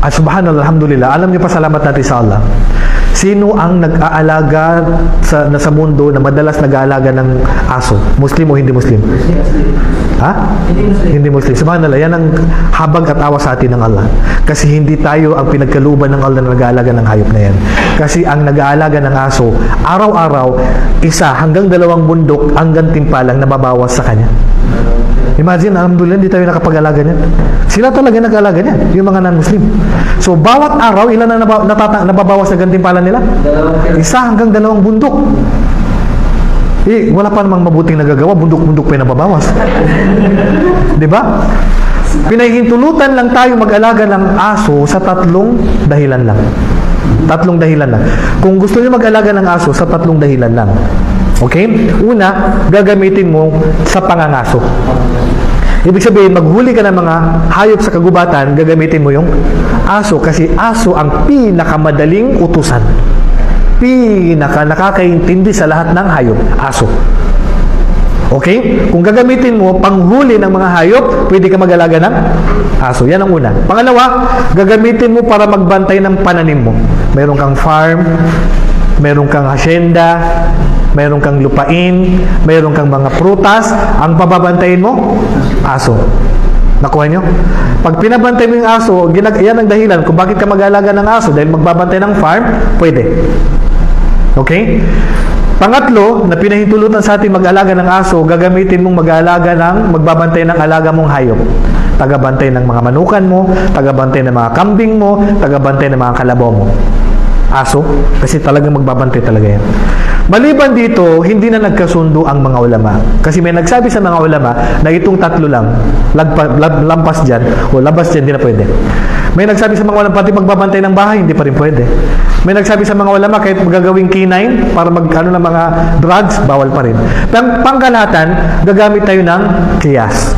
At subhanallah, alhamdulillah, alam niyo pa, salamat natin sa Allah. Sino ang nag-aalaga sa mundo na madalas nag-aalaga ng aso? Muslim o hindi Muslim? Ha? Hindi Muslim. Subhanallah, yan ang habag at awa sa atin ng Allah. Kasi hindi tayo ang pinagkaluban ng Allah na nag-aalaga ng hayop na yan. Kasi ang nag-aalaga ng aso, araw-araw, 1 hanggang 2 bundok hanggang timpalang nababawas sa kanya. Imagine, alhamdulillah, hindi tayo nakapag-alaga niyan. Sila talaga nag-alaga niyan, yung mga non-Muslim. So, bawat araw, ilan na nababawas na gantimpalan nila? 1 hanggang 2 bundok. Wala pa namang mabuting nagagawa, bundok-bundok pa yung nababawas. Diba? Pinahihintulutan lang tayo mag-alaga ng aso sa 3 dahilan lang. 3 dahilan lang. Kung gusto niyo mag-alaga ng aso, sa 3 dahilan lang. Okay? Una, gagamitin mo sa pangangaso. Ibig sabihin, maghuli ka ng mga hayop sa kagubatan, gagamitin mo yung aso. Kasi aso ang pinakamadaling utusan. Nakakaintindi sa lahat ng hayop. Aso. Okay? Kung gagamitin mo panghuli ng mga hayop, pwede ka mag-alaga ng aso. Yan ang una. Pangalawa, gagamitin mo para magbantay ng pananim mo. Meron kang farm, meron kang hacienda, meron kang lupain, meron kang mga prutas, ang pababantayin mo, aso. Nakuha nyo? Pag pinabantay mo yung aso, yan ang dahilan kung bakit ka mag-aalaga ng aso, dahil magbabantay ng farm, pwede. Okay? Pangatlo, na pinahintulutan sa atin mag-alaga ng aso, gagamitin mong magbabantay ng alaga mong hayop. Tagabantay ng mga manukan mo, tagabantay ng mga kambing mo, tagabantay ng mga kalabaw mo. Aso, kasi talagang magbabantay talaga yan. Maliban dito, hindi na nagkasundo ang mga ulama. Kasi may nagsabi sa mga ulama na itong 3 lang, lampas dyan, o labas dyan, hindi na pwede. May nagsabi sa mga ulama, pati magbabantay ng bahay, hindi pa rin pwede. May nagsabi sa mga ulama, kahit magagawing canine, para ng mga drugs, bawal pa rin. Pangkalahatan, gagamit tayo ng kiyas.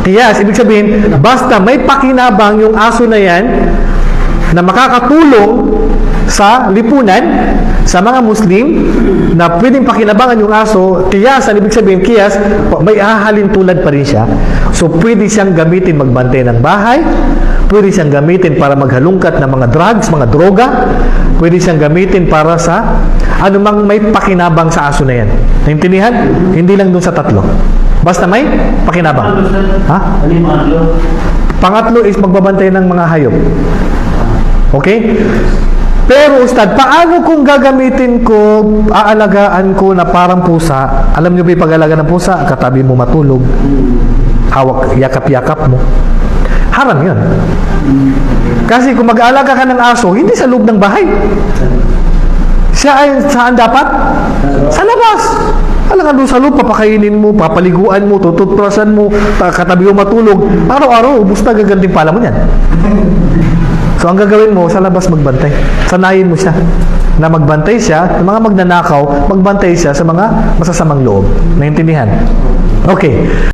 Kiyas, ibig sabihin, basta may pakinabang yung aso na yan, na makakatulong sa lipunan, sa mga Muslim, na pwedeng pakinabangan yung aso, kiyas, ang ibig sabihin, kiyas, may hahalin tulad pa rin siya. So, pwede siyang gamitin magbantay ng bahay, pwede siyang gamitin para maghalungkat ng mga drugs, mga droga, pwede siyang gamitin para sa anumang may pakinabang sa aso na yan. Naintindihan? Hindi lang dun sa 3. Basta may pakinabang. Ha? Pangatlo is magbabantay ng mga hayop. Okay? Pero Ustad, paano kung gagamitin ko, aalagaan ko na parang pusa? Alam niyo ba yung pag-alaga ng pusa? Katabi mo matulog. Hawak, yakap-yakap mo. Haram yun. Kasi kung mag-aalaga ka ng aso, hindi sa loob ng bahay. Siya ay saan dapat? Sa labas. Alangan doon sa loob, papakainin mo, papaliguan mo, tututprasan mo, katabi mo matulog. Araw-araw, ubus na gaganting pala mo yan. So, ang gagawin mo, sa labas magbantay. Sanayin mo siya na magbantay siya, mga magnanakaw, magbantay siya sa mga masasamang loob. Naintindihan? Okay.